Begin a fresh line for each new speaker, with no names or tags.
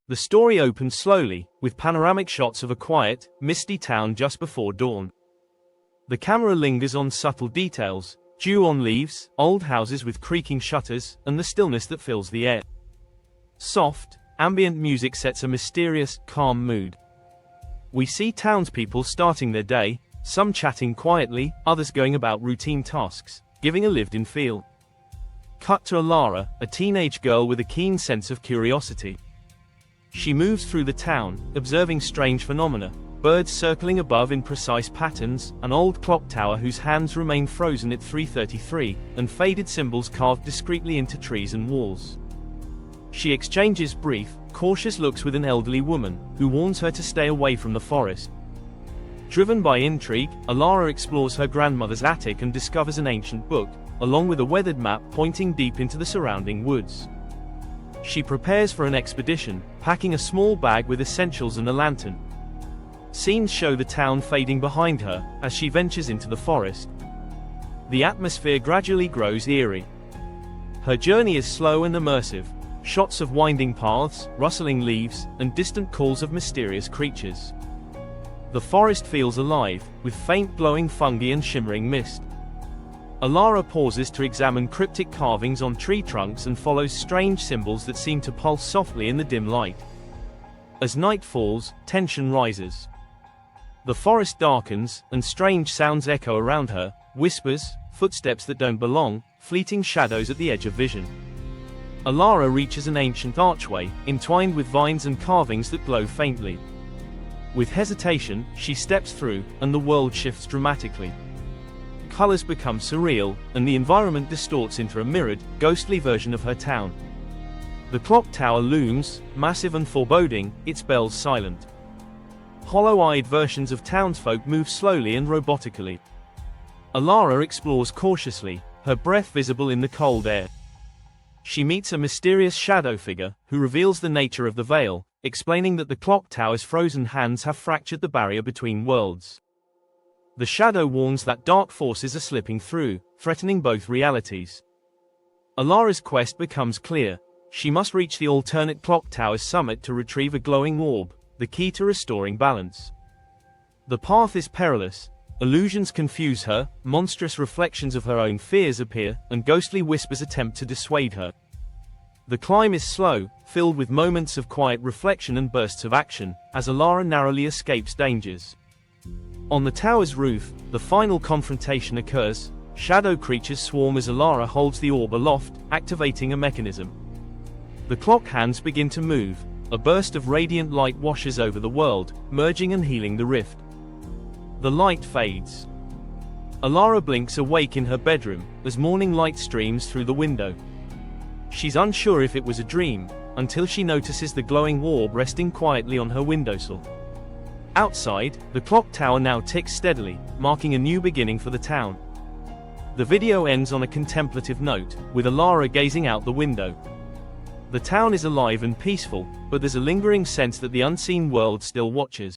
The story opens slowly, with panoramic shots of a quiet, misty town just before dawn. The camera lingers on subtle details, dew on leaves, old houses with creaking shutters, and the stillness that fills the air. Soft, ambient music sets a mysterious, calm mood. We see townspeople starting their day, some chatting quietly, others going about routine tasks, giving a lived-in feel. Cut to Elara, a teenage girl with a keen sense of curiosity. She moves through the town, observing strange phenomena, birds circling above in precise patterns, an old clock tower whose hands remain frozen at 3:33, and faded symbols carved discreetly into trees and walls. She exchanges brief, cautious looks with an elderly woman, who warns her to stay away from the forest. Driven by intrigue, Elara explores her grandmother's attic and discovers an ancient book, along with a weathered map pointing deep into the surrounding woods. She prepares for an expedition, packing a small bag with essentials and a lantern. Scenes show the town fading behind her, as she ventures into the forest. The atmosphere gradually grows eerie. Her journey is slow and immersive, shots of winding paths, rustling leaves, and distant calls of mysterious creatures. The forest feels alive, with faint glowing fungi and shimmering mist. Elara pauses to examine cryptic carvings on tree trunks and follows strange symbols that seem to pulse softly in the dim light. As night falls, tension rises. The forest darkens, and strange sounds echo around her, whispers, footsteps that don't belong, fleeting shadows at the edge of vision. Elara reaches an ancient archway, entwined with vines and carvings that glow faintly. With hesitation, she steps through, and the world shifts dramatically. Colors become surreal, and the environment distorts into a mirrored, ghostly version of her town. The clock tower looms, massive and foreboding, its bells silent. Hollow-eyed versions of townsfolk move slowly and robotically. Elara explores cautiously, her breath visible in the cold air. She meets a mysterious shadow figure, who reveals the nature of the veil, explaining that the clock tower's frozen hands have fractured the barrier between worlds. The shadow warns that dark forces are slipping through, threatening both realities. Elara's quest becomes clear. She must reach the alternate clock tower's summit to retrieve a glowing orb, the key to restoring balance. The path is perilous. Illusions confuse her, monstrous reflections of her own fears appear, and ghostly whispers attempt to dissuade her. The climb is slow, filled with moments of quiet reflection and bursts of action, as Elara narrowly escapes dangers. On the tower's roof, the final confrontation occurs. Shadow creatures swarm as Elara holds the orb aloft, activating a mechanism. The clock hands begin to move. A burst of radiant light washes over the world, merging and healing the rift. The light fades. Elara blinks awake in her bedroom, as morning light streams through the window. She's unsure if it was a dream, until she notices the glowing orb resting quietly on her windowsill. Outside, the clock tower now ticks steadily, marking a new beginning for the town. The video ends on a contemplative note, with Elara gazing out the window. The town is alive and peaceful, but there's a lingering sense that the unseen world still watches.